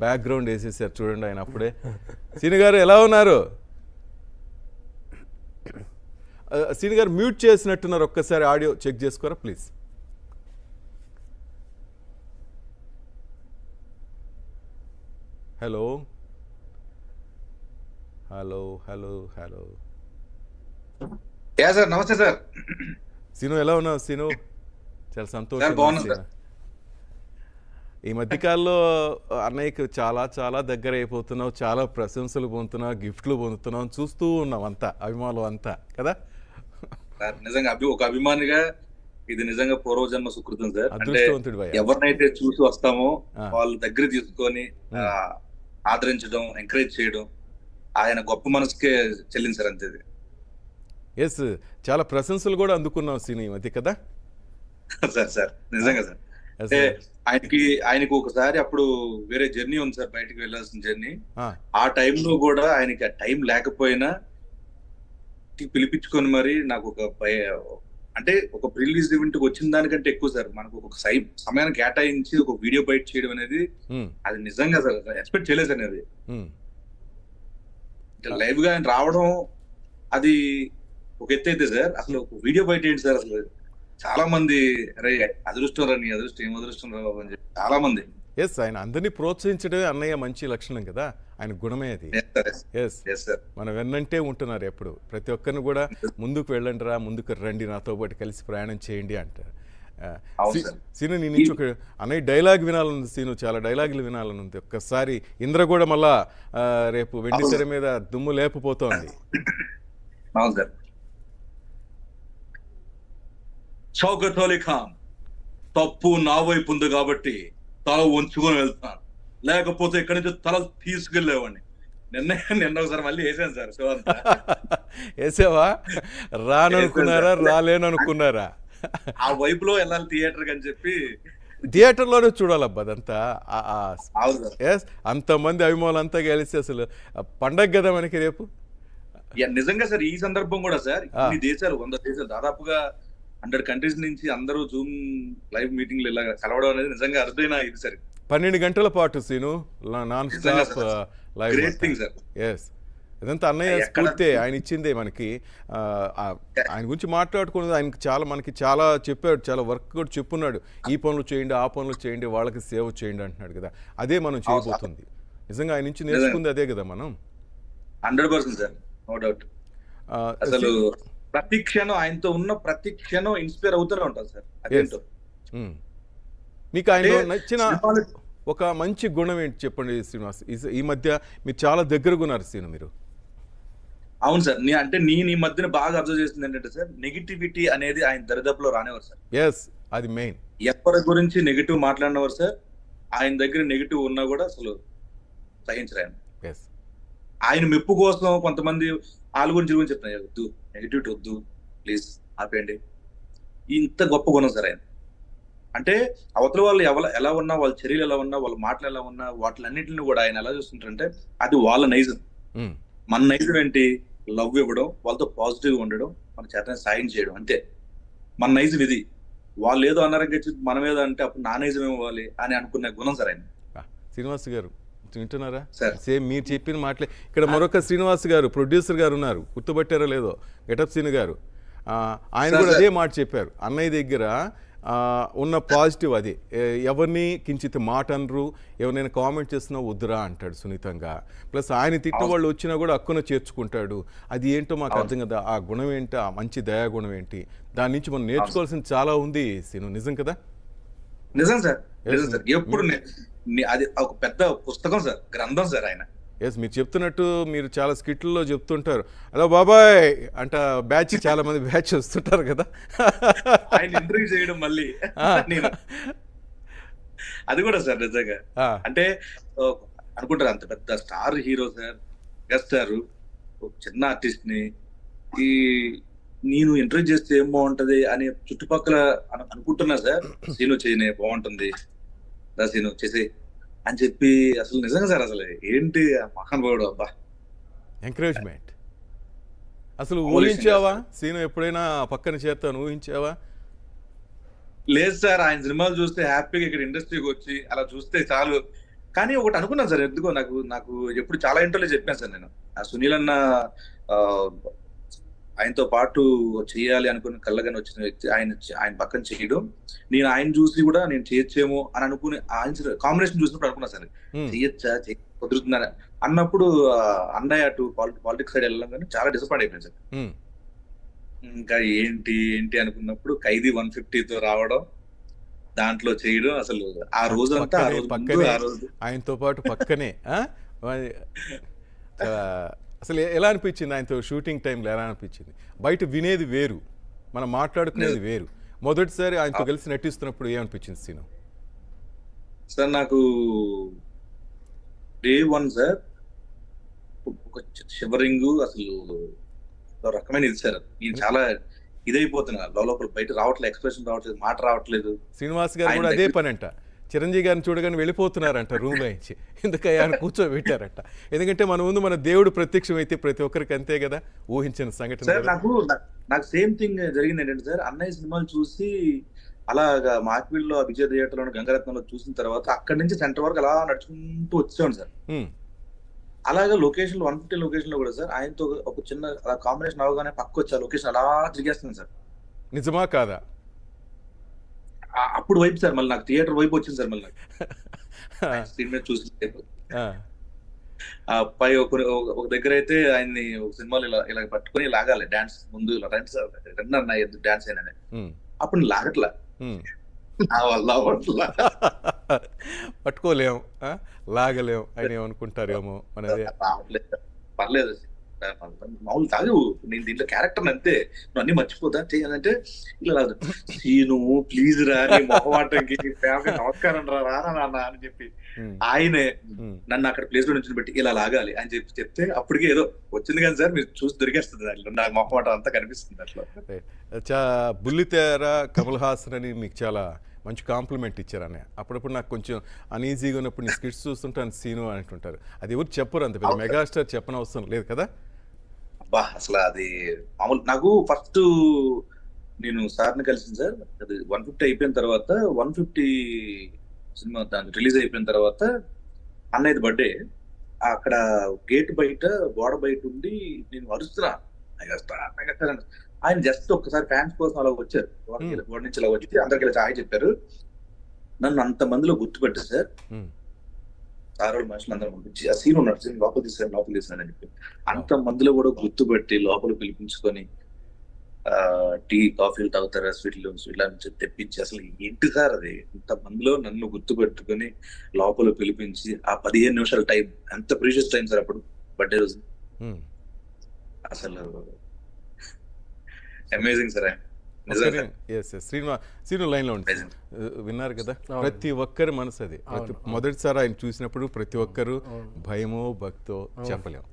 Background వేసేసారు చూడండి ఆయన అప్పుడే. సీను గారు ఎలా ఉన్నారు? సీను గారు మ్యూట్ చేసినట్టున్నారు, ఒక్కసారి ఆడియో చెక్ చేసుకోరా please. Hello hello hello hello sir నమస్తే సార్. సీను ఎలా ఉన్నావు? సీను చాలా సంతోషం. ఈ మధ్యకాలంలో అన్నయ్యకి చాలా చాలా దగ్గర అయిపోతున్నావు, చాలా ప్రశంసలు పొందుతున్నావు, గిఫ్ట్లు పొందుతున్నావు, చూస్తూ ఉన్నాం అంతా, అభిమానులు అంతా కదా. నిజంగా ఒక అభిమానిగా ఇది నిజంగా పూర్వజన్మ సుకృతం సార్. అదృష్టవంతుడు. ఎవరినైతే చూసి వస్తామో వాళ్ళ దగ్గర తీసుకొని ఆదరించడం, ఎంకరేజ్ చేయడం ఆయన గొప్ప మనసుకే చెల్లింది సార్. అంతే. ఎస్, చాలా ప్రశంసలు కూడా అందుకున్నాం సీను ఈ మధ్య కదా. సార్ నిజంగా సార్. అంటే ఆయనకి ఒకసారి అప్పుడు వేరే జర్నీ ఉంది సార్, బయటకు వెళ్ళాల్సిన జర్నీ. ఆ టైంలో కూడా ఆయనకి ఆ టైం లేకపోయినా పిలిపించుకొని మరి నాకు అంటే ఒక రిలీజ్ ఈవెంట్ వచ్చిన దానికంటే ఎక్కువ సార్ మనకు ఒక సమయాన్ని కేటాయించి ఒక వీడియో బయట చేయడం అనేది అది నిజంగా సార్ ఎక్స్పెక్ట్ చేయలేదు సార్. అది లైవ్ గా ఆయన రావడం అది ఒక ఎత్తు అయితే సార్, అసలు ఒక వీడియో బయట ఏంటి సార్, అసలు చాలా మంది అరే అదృష్టం రా, నీ అదృష్టం ఏం అదృష్టం రా అని చెప్పి చాలా మంది. ఎస్, ఆయన అందరినీ ప్రోత్సహించడమే అన్నయ్య మంచి లక్షణం కదా, ఆయన గుణమే అది. ఎస్, మనం వెన్నంటే ఉంటున్నారు ఎప్పుడు, ప్రతి ఒక్కరిని కూడా ముందుకు వెళ్ళండి రా, ముందుకు రండి, నాతో పాటు కలిసి ప్రయాణం చేయండి అంటారు. సీను నీ నుంచి ఒక అన్నయ్య డైలాగ్ వినాలనుంది సీను, చాలా డైలాగులు వినాలనుంది. ఒక్కసారి ఇంద్ర కూడా మళ్ళా రేపు వెండి తెర మీద దుమ్ము లేకపోతోంది. షౌకత్ అలీ ఖాన్, తప్పు నా వైపు ఉంది కాబట్టి తల ఉంచుకొని వెళ్తాను, లేకపోతే ఇక్కడి నుంచి తల తీసుకెళ్లేవాడిని. నిన్న ఒకసారి మళ్ళీ వేసాను సార్ షో అంతా. వేసావా? రాననుకున్నారా, రాలేననుకున్నారా? ఆ వైపులో వెళ్ళాలి థియేటర్ అని చెప్పి థియేటర్లోనే చూడాలబ్బా అదంతా. అంతమంది అభిమానులు అంతా కలిసి అసలు పండగ కదా మనకి రేపు. నిజంగా సార్ ఈ సందర్భం కూడా సార్, ఇన్ని దేశాలు 100 దేశాలు దాదాపుగా 100 కంట్రీస్ నుంచి అందరూ జూమ్ లైవ్ మీటింగ్లు ఇలా కలవడం అనేది నిజంగా అరుదైన ఇది సార్. 12 గంటల పాటు Seenu non stop live. Yes, ఇదంతా అన్నయ్య స్ఫూర్తి, ఆయన ఇచ్చిందే మనకి. ఆయన గురించి మాట్లాడుకున్నది ఆయనకి మనకి చాలా చెప్పాడు, చాలా వర్క్ కూడా చెప్పున్నాడు. ఈ పనులు చేయండి, ఆ పనులు చేయండి, వాళ్ళకి సేవ చేయండి అంటున్నాడు కదా. అదే మనం చేయబోతుంది. నిజంగా ఆయన నుంచి నేర్చుకుంది అదే కదా మనం. 100% సార్, నో డౌట్. అసలు ప్రతి క్షణం ఆయనతో ఉన్న ప్రతి క్షణం ఇన్స్పైర్ అవుతూనే ఉంటారు సార్. అదేంటో మీకు ఆయన నచ్చిన ఒక మంచి గుణం ఏంటి చెప్పండి శ్రీనివాస్? ఈ మధ్య మీరు చాలా దగ్గరగా ఉన్నారు సీను మీరు. అవును సార్, అంటే నేను ఈ మధ్యన బాగా అబ్జర్వ్ చేసింది ఏంటంటే సార్, నెగిటివిటీ అనేది ఆయన దరిదాపులో రానివారు సార్. ఎస్, అది మెయిన్. ఎవరి గురించి నెగిటివ్ మాట్లాడినవారు సార్, ఆయన దగ్గర నెగిటివ్ ఉన్నా కూడా అసలు సహించరు ఆయన. ఆయన మెప్పు కోసం కొంతమంది వాళ్ళ గురించి చెప్తున్నారు, వద్దు నెగిటివిటీ వద్దు ప్లీజ్ ఆపేయండి. ఇంత గొప్ప గుణం సార్ ఆయన. అంటే అవతల వాళ్ళు ఎలా ఉన్నా, వాళ్ళ చర్యలు ఎలా ఉన్నా, వాళ్ళ మాటలు ఎలా ఉన్నా, వాటిలన్నింటిని కూడా ఆయన ఎలా చూస్తుంటారంటే అది వాళ్ళ నైజం. మన నైజం ఏంటి? లవ్ ఇవ్వడం, వాళ్ళతో పాజిటివ్గా ఉండడం, మన చేతనే సాయం చేయడం, అంతే మన నైజం ఇది. వాళ్ళు ఏదో అన్నారంటే మనం ఏదో అంటే అప్పుడు నా నైజం ఇవ్వాలి అని అనుకునే గుణం సార్ ఆయన. శ్రీనివాస్ గారు వింటున్నారా? సేమ్ మీరు చెప్పిన మాటలే ఇక్కడ మరొక శ్రీనివాస్ గారు ప్రొడ్యూసర్ గారు ఉన్నారు, గుర్తుపట్టారో లేదో, గెటప్ సీను గారు. ఆయన కూడా అదే మాట చెప్పారు, అన్నయ్య దగ్గర ఉన్న పాజిటివ్ అది. ఎవరిని కించిత్ మాట అనరు, ఎవరైనా కామెంట్ చేసినా వద్దురా అంటాడు సున్నితంగా. ప్లస్ ఆయన తిట్టిన వాళ్ళు వచ్చినా కూడా హక్కున చేర్చుకుంటాడు. అది ఏంటో మాకు అర్థం కదా, ఆ గుణం ఏంటి, ఆ మంచి దయాగుణం ఏంటి, దాని నుంచి మనం నేర్చుకోవాల్సింది చాలా ఉంది సీను. నిజం కదా? నిజం సార్, ఎప్పుడు అది ఒక పెద్ద పుస్తకం సార్, గ్రంథం సార్ ఆయన. ఎస్, మీరు చెప్తున్నట్టు మీరు చాలా స్కిట్లలో చెప్తుంటారు, హలో బాబాయ్ అంట బ్యాచ్, చాలా మంది బ్యాచ్ వస్తుంటారు కదా, ఆయన ఇంటర్వ్యూ చేయడం మళ్ళీ అది కూడా సార్ నిజంగా. అంటే అనుకుంటారు అంత పెద్ద స్టార్ హీరో సార్, మెగాస్టార్, చిన్న ఆర్టిస్ట్ ని నేను ఇంటర్వ్యూ చేస్తే ఏం బాగుంటది అని చుట్టుపక్కల అనుకుంటున్నా సార్. సీను చేయనే బాగుంటుంది దా సీను చేసే అని చెప్పి అసలు నిజంగా సార్ అసలు ఏంటి మహానుభావుడు. అబ్బా, ఎంకరేజ్మెంట్. అసలు ఊహించావా సీను ఎప్పుడైనా పక్కన చేస్తాను ఊహించావా? లేదు సార్, ఆయన సినిమాలు చూస్తే హ్యాపీగా ఇక్కడ ఇండస్ట్రీకి వచ్చి అలా చూస్తే చాలు, కానీ ఒకటి అనుకున్నాను సార్, ఎందుకో నాకు నాకు ఎప్పుడు చాలా ఇంటర్లో చెప్పాను సార్ నేను, ఆ సునీల్ అన్న ఆ, ఆయనతో పాటు చేయాలి అనుకుని కళ్ళగానే వచ్చిన వ్యక్తి ఆయన పక్కన చేయడం, నేను ఆయన చూసి కూడా నేను చేయొచ్చేమో అని అనుకుని ఆయన కాంబినేషన్ చూసినప్పుడు అనుకున్నా సార్, చెయ్యొచ్చా కుదురుతుందని అన్నప్పుడు అన్నయ్య అటు పాలిటిక్స్ సైడ్ వెళ్ళడం కానీ చాలా డిసప్పాయింట్ అయిపోయింది సార్. ఇంకా ఏంటి ఏంటి అనుకున్నప్పుడు ఖైదీ 150తో రావడం, దాంట్లో చేయడం, అసలు ఆ రోజంతా ఆయనతో పాటు పక్కనే అసలు ఎలా అనిపించింది ఆయనతో షూటింగ్ టైంలో? ఎలా అనిపించింది? బయట వినేది వేరు, మనం మాట్లాడుకునేది వేరు. మొదటిసారి ఆయనతో కలిసి నటిస్తున్నప్పుడు ఏమనిపించింది సీను? సార్ నాకు డే 1 సార్ ఒక షివరింగ్, అసలు రకమైన ఇది సార్. నేను చాలా ఇదైపోతున్నా లోపల, బయట రావట్లేదు, ఎక్స్ప్రెషన్ రావట్లేదు, మాట రావట్లేదు. శ్రీనివాస్ గారు కూడా అదే పని అంట, చిరంజీవి గారిని చూడగానే వెళ్ళిపోతున్నారంట రూమ్ లో నుంచి, ఎందుకయ్యా ఆయన కూర్చోబెట్టారంట. ఎందుకంటే మన ముందు మన దేవుడు ప్రత్యక్షం అయితే ప్రతి ఒక్కరికి అంతే కదా, ఊహించిన సంఘటన. సార్ నాకు సేమ్ థింగ్ జరిగింది ఏంటంటే సార్, అన్నయ్య సినిమాలు చూసి అలాగా మార్క్విల్లో విజయ థియేటర్లో గంగారత్నంలో చూసిన తర్వాత అక్కడి నుంచి సెంటర్ వరకు అలా నడుచుకుంటూ వచ్చేవాడు సార్. అలాగా లొకేషన్ 150 లొకేషన్ లో కూడా సార్ ఆయనతో ఒక చిన్న అలా కాంబినేషన్ అవగానే పక్క వచ్చి ఆ లొకేషన్ అలా తిరిగేస్తుంది సార్. నిజమా కాదా? అప్పుడు వైపు సార్, మళ్ళీ నాకు థియేటర్ వైపు వచ్చింది సార్. మళ్ళీ స్క్రీన్ మీద చూసి పై ఒక దగ్గర అయితే ఆయన్ని ఒక సినిమాలో ఇలా పట్టుకుని లాగాలి, డాన్స్ ముందు ఇలా రన్ అన్న డాన్స్ అయినా, అప్పుడు లాగట్లా, పట్టుకోలేం, లాగలేం ఆయన ఏమనుకుంటారేమో మనదే. పర్లేదు మామూలు తాగు, నేను దీంట్లో క్యారెక్టర్ అంతే, నువ్వు అన్ని మర్చిపోతా చేయాలంటే ఇలా సీను ప్లీజ్ రా, మొహమాటంకి నమస్కారం రా నాన్న అని చెప్పి ఆయనే నన్ను అక్కడ ప్లేస్ లో నుంచి పెట్టి ఇలా లాగాలి అని చెప్తే అప్పటికే ఏదో వచ్చింది కానీ సార్, మీరు చూసి దొరికేస్తుంది దాంట్లో, నాకు మొహమాటం అంతా కనిపిస్తుంది అట్లా. బుల్లితెర కమల్ హాసన్ అని మీకు చాలా మంచి కాంప్లిమెంట్ ఇచ్చారు అన్నయ్య. అప్పుడప్పుడు నాకు కొంచెం అన్ఈజీగా ఉన్నప్పుడు నీ స్కిట్స్ చూస్తుంటాను సీను అంటుంటారు, అది ఎవరు చెప్పరు, అంత పెద్ద మెగాస్టార్ చెప్పనవసరం లేదు కదా. అబ్బా అసలు అది మామూలు. నాకు ఫస్ట్ నేను సార్ని కలిసింది సార్, అది 150 అయిపోయిన తర్వాత, 150 సినిమా దాని రిలీజ్ అయిపోయిన తర్వాత అన్నయ్యది బర్త్డే, అక్కడ గేట్ బయట గోడ బయట ఉండి నేను అరుస్తున్నా మెగాస్టార్. ఆయన జస్ట్ ఒక్కసారి ఫ్యాన్స్ కోసం అలా వచ్చారు, గోడ నుంచి అలా వచ్చి అందరికి ఇలా ఛాయ్ చెప్పారు. నన్ను అంత మందిలో గుర్తుపెట్టారు సార్. సార్ వాళ్ళ మనుషులు అందరూ పంపించి ఆ సీన్ ఉన్నాడు, సీన్ లోపల తీసాను అని చెప్పి అంత మందిలో కూడా గుర్తుపెట్టి లోపల పిలిపించుకొని టీ కాఫీలు తాగుతారా, స్వీట్లు నుంచి తెప్పించి, అసలు ఏంటి సార్ అది, ఇంత మందిలో నన్ను గుర్తుపెట్టుకుని లోపల పిలిపించి ఆ 15 నిమిషాల టైం, ఎంత ప్రీషియస్ టైం సార్ అప్పుడు బర్త్డే రోజు. అసలు అమేజింగ్ సార్. శ్రీను లైన్ లో ఉంటుంది, విన్నారు కదా, ప్రతి ఒక్కరి మనసు అది. మొదటిసారి ఆయన చూసినప్పుడు ప్రతి ఒక్కరు భయమో భక్తో చెప్పలేము.